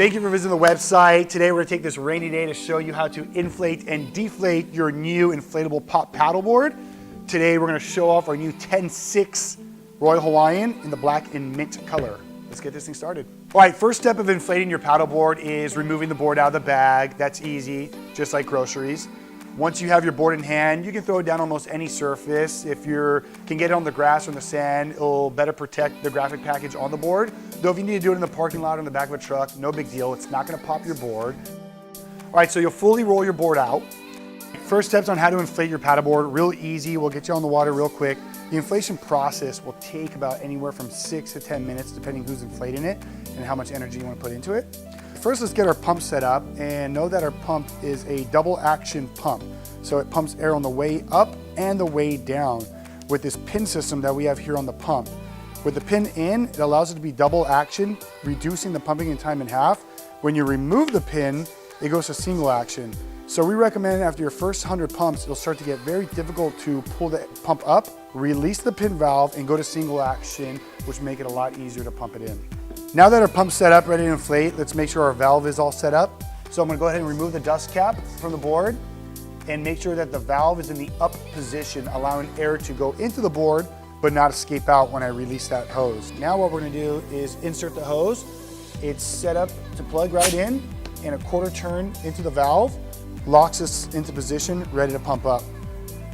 Thank you for visiting the website. Today we're going to take this rainy day to show you how to inflate and deflate your new inflatable pop paddleboard. Today we're going to show off our new 10.6 Royal Hawaiian in the black and mint color. Let's get this thing started. All right, first step of inflating your paddleboard is removing the board out of the bag. That's easy, just like groceries. Once you have your board in hand, you can throw it down almost any surface. If you can get it on the grass or on the sand, it'll better protect the graphic package on the board. Though if you need to do it in the parking lot or in the back of a truck, no big deal. It's not gonna pop your board. All right, so you'll fully roll your board out. First steps on how to inflate your paddleboard, real easy. We'll get you on the water real quick. The inflation process will take about anywhere from 6 to 10 minutes, depending who's inflating it and how much energy you wanna put into it. First, let's get our pump set up and know that our pump is a double action pump. So it pumps air on the way up and the way down with this pin system that we have here on the pump. With the pin in, it allows it to be double action, reducing the pumping time in half. When you remove the pin, it goes to single action. So we recommend after your first 100 pumps, it'll start to get very difficult to pull the pump up, release the pin valve, and go to single action, which make it a lot easier to pump it in. Now that our pump's set up, ready to inflate, let's make sure our valve is all set up. So I'm gonna go ahead and remove the dust cap from the board and make sure that the valve is in the up position, allowing air to go into the board, but not escape out when I release that hose. Now what we're gonna do is insert the hose. It's set up to plug right in, and a quarter turn into the valve locks us into position, ready to pump up.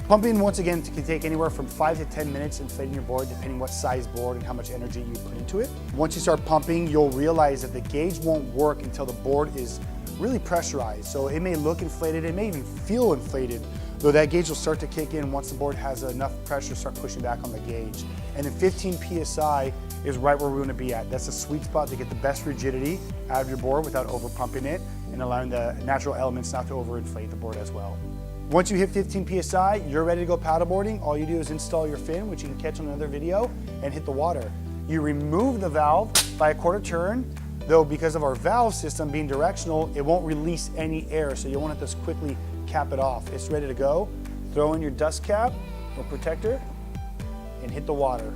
Pumping, once again, can take anywhere from 5 to 10 minutes inflating your board, depending what size board and how much energy you put into it. Once you start pumping, you'll realize that the gauge won't work until the board is really pressurized. So it may look inflated, it may even feel inflated, though that gauge will start to kick in once the board has enough pressure to start pushing back on the gauge. And then 15 PSI is right where we're gonna be at. That's a sweet spot to get the best rigidity out of your board without over pumping it and allowing the natural elements not to overinflate the board as well. Once you hit 15 PSI, you're ready to go paddleboarding. All you do is install your fin, which you can catch on another video, and hit the water. You remove the valve by a quarter turn, though because of our valve system being directional, it won't release any air, so you'll want to just quickly cap it off. It's ready to go. Throw in your dust cap or protector and hit the water.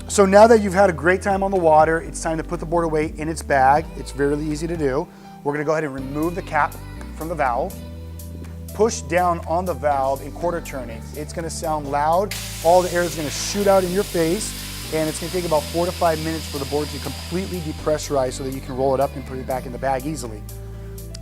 So now that you've had a great time on the water, it's time to put the board away in its bag. It's really easy to do. We're gonna go ahead and remove the cap from the valve. Push down on the valve and quarter turn it. It's gonna sound loud. All the air is gonna shoot out in your face, and it's gonna take about 4 to 5 minutes for the board to completely depressurize so that you can roll it up and put it back in the bag easily.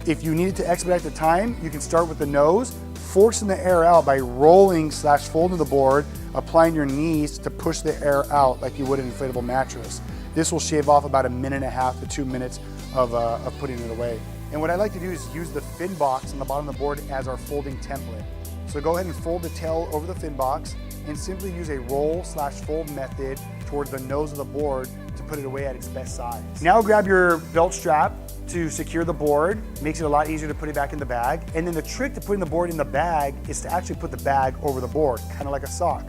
If you needed to expedite the time, you can start with the nose, forcing the air out by rolling/folding the board, applying your knees to push the air out like you would an inflatable mattress. This will shave off about 1.5 to 2 minutes of putting it away. And what I like to do is use the fin box on the bottom of the board as our folding template. So go ahead and fold the tail over the fin box and simply use a roll/fold method towards the nose of the board to put it away at its best size. Now grab your belt strap to secure the board. Makes it a lot easier to put it back in the bag. And then the trick to putting the board in the bag is to actually put the bag over the board, kind of like a sock.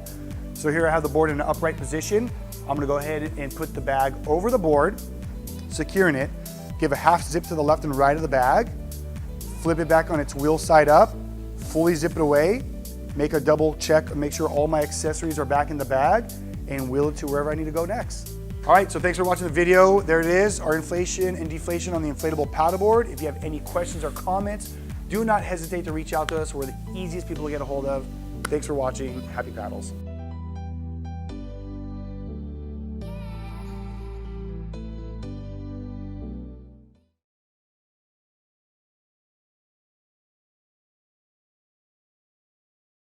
So here I have the board in an upright position. I'm gonna go ahead and put the bag over the board, securing it. Give a half zip to the left and right of the bag, flip it back on its wheel side up, fully zip it away, make a double check, make sure all my accessories are back in the bag, and wheel it to wherever I need to go next. All right, so thanks for watching the video. There it is, our inflation and deflation on the inflatable paddleboard. If you have any questions or comments, do not hesitate to reach out to us. We're the easiest people to get a hold of. Thanks for watching. Happy paddles.